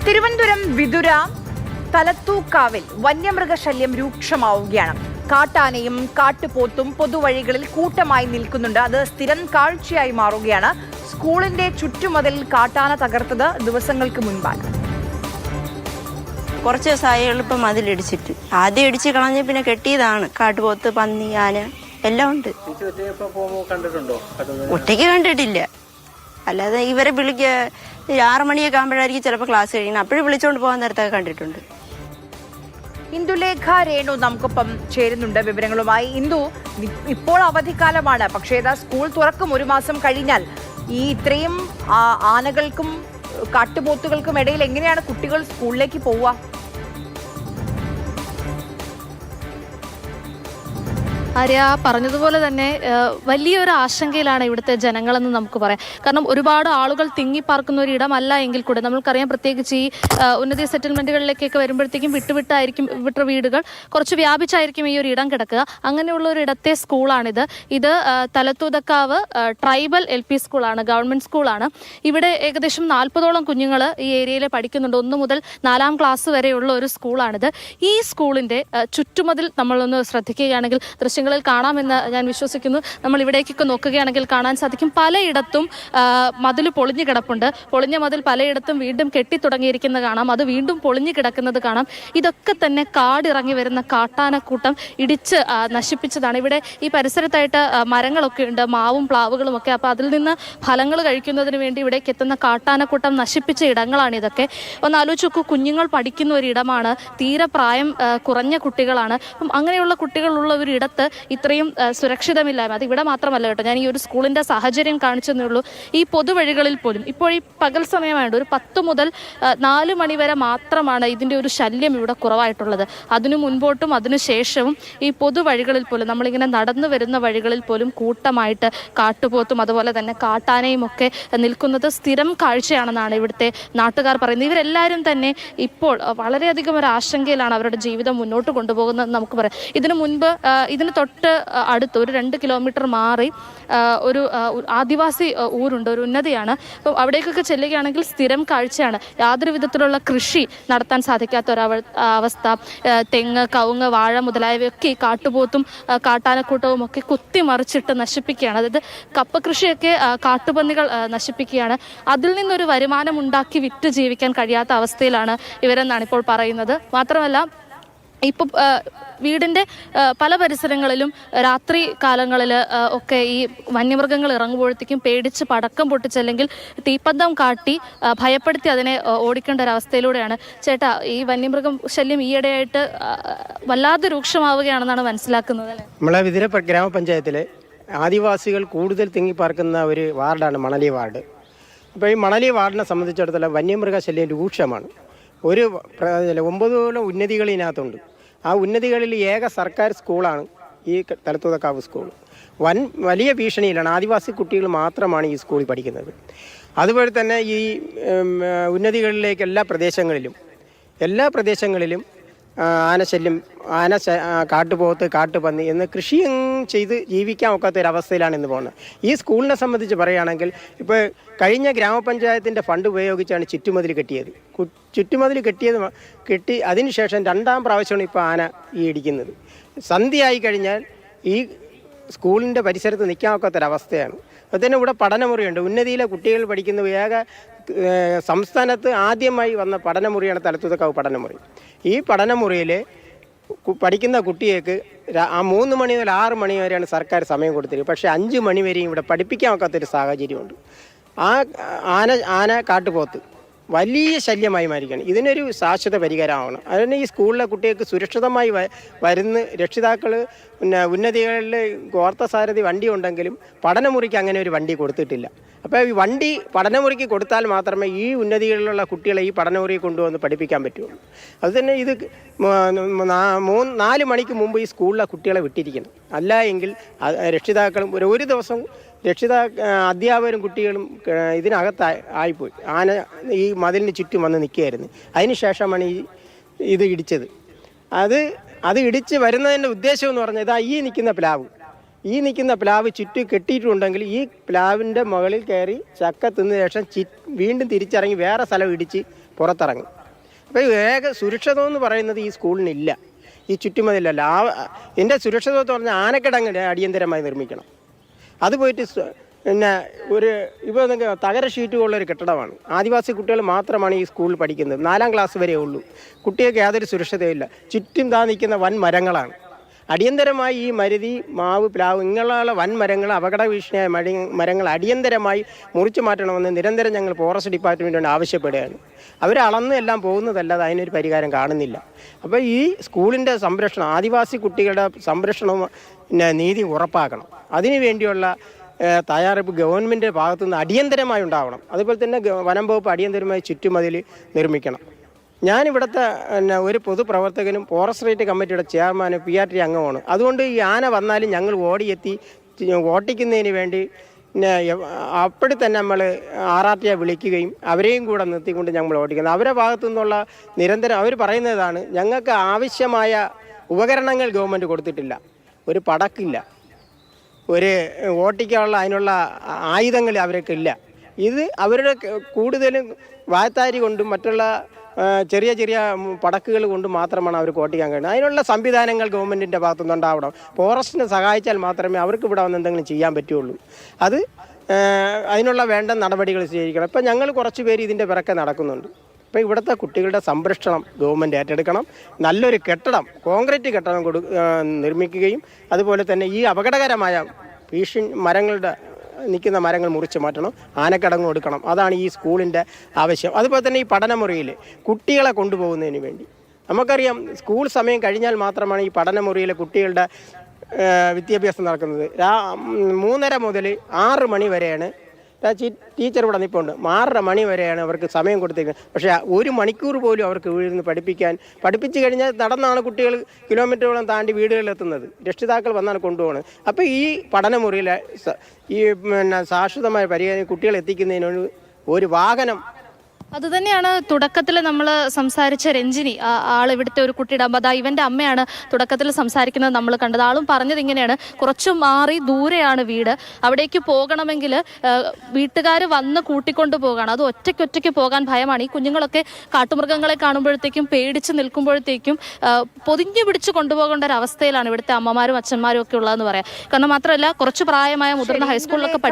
തിരുവനന്തപുരം വിതുര തലത്തൂക്കാവിൽ വന്യമൃഗശല്യം രൂക്ഷമാവുകയാണ്. കാട്ടാനയും കാട്ടുപോത്തും പൊതുവഴികളിൽ കൂട്ടമായി നിൽക്കുന്നുണ്ട്. അത് സ്ഥിരം കാഴ്ചയായി മാറുകയാണ്. സ്കൂളിന്റെ ചുറ്റുമതിൽ കാട്ടാന തകർത്തത് ദിവസങ്ങൾക്ക് മുൻപാണ്. കുറച്ച് ദിവസമായി എളുപ്പം മതിലിടിച്ചിട്ട് ആദ്യം ഇടിച്ച് കളഞ്ഞ് പിന്നെ കെട്ടിയതാണ്. കാട്ടുപോത്ത്, പന്നി, ആന എല്ലാം ഉണ്ട്. ഒറ്റയ്ക്ക് കണ്ടിട്ടില്ല. അല്ലാതെ ഇവരെ 6 മണിയൊക്കെ ആകുമ്പോഴായിരിക്കും ചിലപ്പോൾ ക്ലാസ് കഴിയുന്നത്. അപ്പോഴും വിളിച്ചുകൊണ്ട് പോകാൻ നേരത്തൊക്കെ കണ്ടിട്ടുണ്ട്. ഇന്ദുലേഖ രേണു നമുക്കൊപ്പം ചേരുന്നുണ്ട് വിവരങ്ങളുമായി. ഇന്ദു, ഇപ്പോൾ അവധിക്കാലമാണ്, പക്ഷേ ഏതാ സ്കൂൾ തുറക്കും 1 മാസം കഴിഞ്ഞാൽ. ഈ ഇത്രയും ആനകൾക്കും കാട്ടുപോത്തുകൾക്കും ഇടയിൽ എങ്ങനെയാണ് കുട്ടികൾ സ്കൂളിലേക്ക് പോവുക? ആര്യ പറഞ്ഞതുപോലെ തന്നെ വലിയൊരു ആശങ്കയിലാണ് ഇവിടുത്തെ ജനങ്ങളെന്ന് നമുക്ക് പറയാം. കാരണം ഒരുപാട് ആളുകൾ തിങ്ങിപ്പാർക്കുന്ന ഒരു ഇടമല്ല എങ്കിൽ കൂടെ നമുക്കറിയാം, പ്രത്യേകിച്ച് ഈ ഉന്നത സെറ്റിൽമെന്റുകളിലേക്കൊക്കെ വരുമ്പോഴത്തേക്കും വിട്ട വീടുകൾ കുറച്ച് വ്യാപിച്ചായിരിക്കും ഈ ഒരു ഇടം കിടക്കുക. അങ്ങനെയുള്ള ഒരു ഇടത്തെ സ്കൂളാണിത്. ഇത് തലത്തൂതക്കാവ് ട്രൈബൽ LP സ്കൂളാണ്, ഗവൺമെന്റ് സ്കൂളാണ്. ഇവിടെ ഏകദേശം 40ഓളം കുഞ്ഞുങ്ങൾ ഈ ഏരിയയിൽ പഠിക്കുന്നുണ്ട്. 1 മുതൽ 4ാം ക്ലാസ് വരെയുള്ള ഒരു സ്കൂളാണിത്. ഈ സ്കൂളിന്റെ ചുറ്റുമതിൽ നമ്മളൊന്ന് ശ്രദ്ധിക്കുകയാണെങ്കിൽ ദൃശ്യങ്ങളിൽ കാണാമെന്ന് ഞാൻ വിശ്വസിക്കുന്നു. നമ്മൾ ഇവിടേക്കൊക്കെ നോക്കുകയാണെങ്കിൽ കാണാൻ സാധിക്കും, പലയിടത്തും മതിൽ പൊളിഞ്ഞു കിടപ്പുണ്ട്. പൊളിഞ്ഞ മതിൽ പലയിടത്തും വീണ്ടും കെട്ടിത്തുടങ്ങിയിരിക്കുന്നത് കാണാം. അത് വീണ്ടും പൊളിഞ്ഞു കിടക്കുന്നത് കാണാം. ഇതൊക്കെ തന്നെ കാടിറങ്ങി വരുന്ന കാട്ടാനക്കൂട്ടം ഇടിച്ച് നശിപ്പിച്ചതാണ്. ഇവിടെ ഈ പരിസരത്തായിട്ട് മരങ്ങളൊക്കെ ഉണ്ട്, മാവും പ്ലാവുകളും ഒക്കെ. അപ്പോൾ അതിൽ നിന്ന് ഫലങ്ങൾ കഴിക്കുന്നതിന് വേണ്ടി ഇവിടേക്ക് എത്തുന്ന കാട്ടാനക്കൂട്ടം നശിപ്പിച്ച ഇടങ്ങളാണ് ഇതൊക്കെ. ഒന്ന് ആലോചിച്ച് നോക്കൂ, കുഞ്ഞുങ്ങൾ പഠിക്കുന്ന ഒരിടമാണ്, തീരെ പ്രായം കുറഞ്ഞ കുട്ടികളാണ്. അപ്പം അങ്ങനെയുള്ള കുട്ടികളുള്ള ഒരു ഇടത്ത് ഇത്രയും സുരക്ഷിതമില്ലായ്മ, അത് ഇവിടെ മാത്രമല്ല കേട്ടോ. ഞാൻ ഈ ഒരു സ്കൂളിന്റെ സാഹചര്യം കാണിച്ചെന്നേ ഉള്ളൂ. ഈ പൊതുവഴികളിൽ പോലും ഇപ്പോൾ ഈ പകൽ സമയമായിട്ട് ഒരു 10 മുതൽ 4 മണി വരെ മാത്രമാണ് ഇതിന്റെ ഒരു ശല്യം ഇവിടെ കുറവായിട്ടുള്ളത്. അതിനു മുൻപോട്ടും അതിനു ശേഷവും ഈ പൊതുവഴികളിൽ പോലും, നമ്മളിങ്ങനെ നടന്നു വരുന്ന വഴികളിൽ പോലും കൂട്ടമായിട്ട് കാട്ടുപോത്തും അതുപോലെ തന്നെ കാട്ടാനയും ഒക്കെ നിൽക്കുന്നത് സ്ഥിരം കാഴ്ചയാണെന്നാണ് ഇവിടുത്തെ നാട്ടുകാർ പറയുന്നത്. ഇവരെല്ലാവരും തന്നെ ഇപ്പോൾ വളരെയധികം ഒരു ആശങ്കയിലാണ് അവരുടെ ജീവിതം മുന്നോട്ട് കൊണ്ടുപോകുന്നത് നമുക്ക് പറയാം. ഇതിനു മുൻപ് ഇതിന് തൊട്ട് അടുത്ത് ഒരു 2 കിലോമീറ്റർ മാറി ഒരു ആദിവാസി ഊരുണ്ട്, ഒരു ഉന്നതിയാണ്. അപ്പം അവിടേക്കൊക്കെ ചെല്ലുകയാണെങ്കിൽ സ്ഥിരം കാഴ്ചയാണ്. യാതൊരു വിധത്തിലുള്ള കൃഷി നടത്താൻ സാധിക്കാത്ത ഒരവസ്ഥ. തെങ്ങ്, കവുങ്ങ്, വാഴ മുതലായവയൊക്കെ ഈ കാട്ടുപോത്തും കാട്ടാനക്കൂട്ടവും ഒക്കെ കുത്തിമറിച്ചിട്ട് നശിപ്പിക്കുകയാണ്. അതായത് കപ്പ കൃഷിയൊക്കെ കാട്ടുപന്നികൾ നശിപ്പിക്കുകയാണ്. അതിൽ നിന്നൊരു വരുമാനം ഉണ്ടാക്കി വിറ്റ് ജീവിക്കാൻ കഴിയാത്ത അവസ്ഥയിലാണ് ഇവരെന്നാണ് ഇപ്പോൾ പറയുന്നത്. മാത്രമല്ല, ഇപ്പം വീടിൻ്റെ പല പരിസരങ്ങളിലും രാത്രി കാലങ്ങളിൽ ഒക്കെ ഈ വന്യമൃഗങ്ങൾ ഇറങ്ങുമ്പോഴത്തേക്കും പേടിച്ച് പടക്കം പൊട്ടിച്ചല്ലെങ്കിൽ തീപ്പന്തം കാട്ടി ഭയപ്പെടുത്തി അതിനെ ഓടിക്കേണ്ട ഒരവസ്ഥയിലൂടെയാണ്. ചേട്ടാ, ഈ വന്യമൃഗം ശല്യം ഈയിടെയായിട്ട് വല്ലാതെ രൂക്ഷമാവുകയാണെന്നാണ് മനസ്സിലാക്കുന്നത് അല്ലേ? നമ്മളെ വിതുര ഗ്രാമപഞ്ചായത്തിലെ ആദിവാസികൾ കൂടുതൽ തിങ്ങിപ്പാർക്കുന്ന ഒരു വാർഡാണ് മണലി വാർഡ്. അപ്പോൾ ഈ മണലി വാർഡിനെ സംബന്ധിച്ചിടത്തോളം വന്യമൃഗ ശല്യം രൂക്ഷമാണ്. 9 ഉന്നതികൾ ഇതിനകത്തുണ്ട്. ആ ഉന്നതികളിൽ ഏക സർക്കാർ സ്കൂളാണ് ഈ തലത്തൂതക്കാവ് സ്കൂൾ. വലിയ ഭീഷണിയിലാണ്. ആദിവാസി കുട്ടികൾ മാത്രമാണ് ഈ സ്കൂളിൽ പഠിക്കുന്നത്. അതുപോലെ തന്നെ ഈ ഉന്നതികളിലേക്ക് എല്ലാ പ്രദേശങ്ങളിലും ആനശല്യം, കാട്ടുപോത്ത്, കാട്ടുപന്നി എന്ന് കൃഷിയും ചെയ്ത് ജീവിക്കാൻ ഒക്കാത്ത ഒരവസ്ഥയിലാണ് ഇന്ന് പോകുന്നത്. ഈ സ്കൂളിനെ സംബന്ധിച്ച് പറയുകയാണെങ്കിൽ ഇപ്പോൾ കഴിഞ്ഞ ഗ്രാമപഞ്ചായത്തിൻ്റെ ഫണ്ട് ഉപയോഗിച്ചാണ് ചുറ്റുമതിൽ കെട്ടിയത്. ചുറ്റുമതിൽ കെട്ടി അതിനുശേഷം 2ാം പ്രാവശ്യമാണ് ഇപ്പോൾ ആന ഈ ഇടിക്കുന്നത്. സന്ധ്യയായി കഴിഞ്ഞാൽ ഈ സ്കൂളിൻ്റെ പരിസരത്ത് നിൽക്കാൻ ഒക്കാത്തൊരവസ്ഥയാണ്. അതുതന്നെ ഇവിടെ പഠനമുറിയുണ്ട്. ഉന്നതിയിലെ കുട്ടികൾ പഠിക്കുന്ന ഏക സംസ്ഥാനത്ത് ആദ്യമായി വന്ന പഠനമുറിയാണ് തലത്തൂതക്കാവ് പഠനമുറി. ഈ പഠനമുറിയിൽ പഠിക്കുന്ന കുട്ടികൾക്ക് 3 മണി മുതൽ 6 മണി വരെയാണ് സർക്കാർ സമയം കൊടുത്തിരിക്കുന്നത്. പക്ഷേ 5 മണി വരെയും ഇവിടെ പഠിപ്പിക്കാൻ ഒക്കാത്തൊരു സാഹചര്യമുണ്ട്. ആന കാട്ടുപോത്ത് വലിയ ശല്യമായി മാറിയിരിക്കുകയാണ്. ഇതിനൊരു ശാശ്വത പരിഹാരമാവണം. അതിന് ഈ സ്കൂളിലെ കുട്ടികൾക്ക് സുരക്ഷിതമായി വരുന്ന രക്ഷിതാക്കൾ ഉന്നതികളിൽ ഗോർത്തസാരഥി വണ്ടി ഉണ്ടെങ്കിലും പഠനമുറിക്ക് അങ്ങനെ ഒരു വണ്ടി കൊടുത്തിട്ടില്ല. അപ്പോൾ ഈ വണ്ടി പഠനമുറിക്ക് കൊടുത്താൽ മാത്രമേ ഈ ഉന്നതികളിലുള്ള കുട്ടികളെ ഈ പഠനമുറി കൊണ്ടുവന്ന് പഠിപ്പിക്കാൻ പറ്റുള്ളൂ. അതുതന്നെ ഇത് 4 മണിക്ക് മുമ്പ് ഈ സ്കൂളിലെ കുട്ടികളെ വിട്ടിരിക്കണം. അല്ല എങ്കിൽ രക്ഷിതാക്കളും ഒരു ദിവസം അധ്യാപകരും കുട്ടികളും ഇതിനകത്ത് ആയിപ്പോയി. ആന ഈ മതിലിന് ചുറ്റും വന്ന് നിൽക്കുകയായിരുന്നു. അതിനുശേഷമാണ് ഇത് ഇടിച്ചത്. അത് ഇടിച്ച് വരുന്നതിൻ്റെ ഉദ്ദേശം എന്ന് പറഞ്ഞാൽ ഈ നിൽക്കുന്ന പ്ലാവ് ചുറ്റും കെട്ടിയിട്ടുണ്ടെങ്കിൽ ഈ പ്ലാവിൻ്റെ മുകളിൽ കയറി ചക്ക തിന്ന ശേഷം വീണ്ടും തിരിച്ചിറങ്ങി വേറെ സ്ഥലം ഇടിച്ച് പുറത്തിറങ്ങും. അപ്പോൾ ഏക സുരക്ഷിതം എന്ന് പറയുന്നത് ഈ സ്കൂളിനില്ല, ഈ ചുറ്റുമതിലല്ല. എൻ്റെ സുരക്ഷിതം എന്ന് പറഞ്ഞാൽ ആനക്കിടങ്ങ് അടിയന്തരമായി നിർമ്മിക്കണം. അത് പോയിട്ട് പിന്നെ ഇപ്പോൾ തകര ഷീറ്റുകളുള്ളൊരു കെട്ടിടമാണ്. ആദിവാസി കുട്ടികൾ മാത്രമാണ് ഈ സ്കൂളിൽ പഠിക്കുന്നത്. 4ാം ക്ലാസ് വരെ ഉള്ളൂ. കുട്ടികൾക്ക് യാതൊരു സുരക്ഷിതയില്ല. ചുറ്റും നിൽക്കുന്ന വൻ മരങ്ങളാണ്. അടിയന്തരമായി ഈ മരുതി, മാവ്, പ്ലാവ് ഇങ്ങനെയുള്ള വൻ മരങ്ങൾ, അപകട ഭീഷണിയായ മരങ്ങൾ അടിയന്തരമായി മുറിച്ചു മാറ്റണമെന്ന് നിരന്തരം ഞങ്ങൾ ഫോറസ്റ്റ് ഡിപ്പാർട്ട്മെൻറ്റിനോട് ആവശ്യപ്പെടുകയാണ്. അവർ അളന്ന് എല്ലാം പോകുന്നതല്ലാതെ അതിനൊരു പരിഹാരം കാണുന്നില്ല. അപ്പോൾ ഈ സ്കൂളിൻ്റെ സംരക്ഷണം, ആദിവാസി കുട്ടികളുടെ സംരക്ഷണവും പിന്നെ നീതി ഉറപ്പാക്കണം. അതിനു വേണ്ടിയുള്ള തയ്യാറെടുപ്പ് ഗവൺമെൻറ് ഭാഗത്തുനിന്ന് അടിയന്തരമായി ഉണ്ടാവണം. അതുപോലെ തന്നെ വനം വകുപ്പ് അടിയന്തരമായി ചുറ്റുമതിൽ നിർമ്മിക്കണം. ഞാനിവിടുത്തെ ഒരു പൊതുപ്രവർത്തകനും ഫോറസ്റ്റ് കമ്മിറ്റിയുടെ ചെയർമാനും PRT അംഗമാണ്. അതുകൊണ്ട് ഈ ആന വന്നാലും ഞങ്ങൾ ഓടിയെത്തി ഓട്ടിക്കുന്നതിന് വേണ്ടി അപ്പോഴി തന്നെ നമ്മൾ RRTയെ വിളിക്കുകയും അവരെയും കൂടെ നിർത്തിക്കൊണ്ട് ഞങ്ങൾ ഓടിക്കുന്നത്. അവരുടെ ഭാഗത്തു നിന്നുള്ള നിരന്തരം അവർ പറയുന്നതാണ്, ഞങ്ങൾക്ക് ആവശ്യമായ ഉപകരണങ്ങൾ ഗവൺമെൻറ് കൊടുത്തിട്ടില്ല, ഒരു പടക്കില്ല, ഒരു ഓട്ടിക്കാനുള്ള അതിനുള്ള ആയുധങ്ങൾ അവർക്കില്ല. ഇത് അവരുടെ കൂടുതലും വായത്താരി കൊണ്ടും മറ്റുള്ള ചെറിയ ചെറിയ പടക്കുകൾ കൊണ്ട് മാത്രമാണ് അവർക്ക് ഓട്ടിക്കാൻ കഴിയുന്നത്. അതിനുള്ള സംവിധാനങ്ങൾ ഗവൺമെൻറ്റിൻ്റെ ഭാഗത്തുനിന്ന് ഉണ്ടാവണം. ഫോറസ്റ്റിനെ സഹായിച്ചാൽ മാത്രമേ അവർക്ക് ഇവിടെ വന്ന് എന്തെങ്കിലും ചെയ്യാൻ പറ്റുള്ളൂ. അത് അതിനുള്ള വേണ്ട നടപടികൾ സ്വീകരിക്കണം. ഇപ്പം ഞങ്ങൾ കുറച്ച് പേര് ഇതിൻ്റെ പിറക്കെ നടക്കുന്നുണ്ട്. ഇപ്പോൾ ഇവിടുത്തെ കുട്ടികളുടെ സംരക്ഷണം ഗവൺമെൻറ് ഏറ്റെടുക്കണം. നല്ലൊരു കെട്ടിടം, കോൺക്രീറ്റ് കെട്ടിടം നിർമ്മിക്കുകയും അതുപോലെ തന്നെ ഈ അപകടകരമായ മരങ്ങളുടെ നിൽക്കുന്ന മരങ്ങൾ മുറിച്ച് മാറ്റണം, ആനക്കടങ്ങ് കൊടുക്കണം. അതാണ് ഈ സ്കൂളിൻ്റെ ആവശ്യം. അതുപോലെ തന്നെ ഈ പഠനമുറിയിൽ കുട്ടികളെ കൊണ്ടുപോകുന്നതിന് വേണ്ടി നമുക്കറിയാം, സ്കൂൾ സമയം കഴിഞ്ഞാൽ മാത്രമാണ് ഈ പഠനമുറിയിലെ കുട്ടികളുടെ വിദ്യാഭ്യാസം നടക്കുന്നത്. 3:30 മുതൽ 6 മണി വരെയാണ്. ടീച്ചർ ഇവിടെ നിൽപ്പുണ്ട്. 6:30 മണി വരെയാണ് അവർക്ക് സമയം കൊടുത്തിരിക്കുന്നത്. പക്ഷേ 1 മണിക്കൂർ പോലും അവർക്ക് വീട്ടിൽ നിന്ന് പഠിപ്പിച്ചു കഴിഞ്ഞാൽ നടന്നാണ് കുട്ടികൾ കിലോമീറ്ററുകളും താണ്ടി വീടുകളിലെത്തുന്നത്. രക്ഷിതാക്കൾ വന്നാണ് കൊണ്ടുപോകുന്നത്. അപ്പോൾ ഈ പഠനമുറിയിൽ ഈ ശാശ്വതമായ പരിഹാരം കുട്ടികൾ എത്തിക്കുന്നതിന് ഒരു വാഹനം. അതുതന്നെയാണ് തുടക്കത്തിൽ നമ്മൾ സംസാരിച്ച രഞ്ജിനി, ആൾ ഇവിടുത്തെ ഒരു കുട്ടിയുടെ അതാ ഇവൻ്റെ അമ്മയാണ് തുടക്കത്തിൽ സംസാരിക്കുന്നത് നമ്മൾ കണ്ടത്. ആളും പറഞ്ഞത് ഇങ്ങനെയാണ്, കുറച്ചു മാറി ദൂരെയാണ് വീട്, അവിടേക്ക് പോകണമെങ്കിൽ വീട്ടുകാർ വന്ന് കൂട്ടിക്കൊണ്ട് പോകണം. അത് ഒറ്റയ്ക്ക് പോകാൻ ഭയമാണ്. ഈ കുഞ്ഞുങ്ങളൊക്കെ കാട്ടുമൃഗങ്ങളെ കാണുമ്പോഴത്തേക്കും പേടിച്ച് നിൽക്കുമ്പോഴത്തേക്കും പൊതിഞ്ഞു പിടിച്ച് കൊണ്ടുപോകേണ്ട ഒരു അവസ്ഥയിലാണ് ഇവിടുത്തെ അമ്മമാരും അച്ഛന്മാരും ഒക്കെ ഉള്ളതെന്ന് പറയാം. കാരണം മാത്രമല്ല, കുറച്ച് പ്രായമായ മുതിർന്ന ഹൈസ്കൂളിലൊക്കെ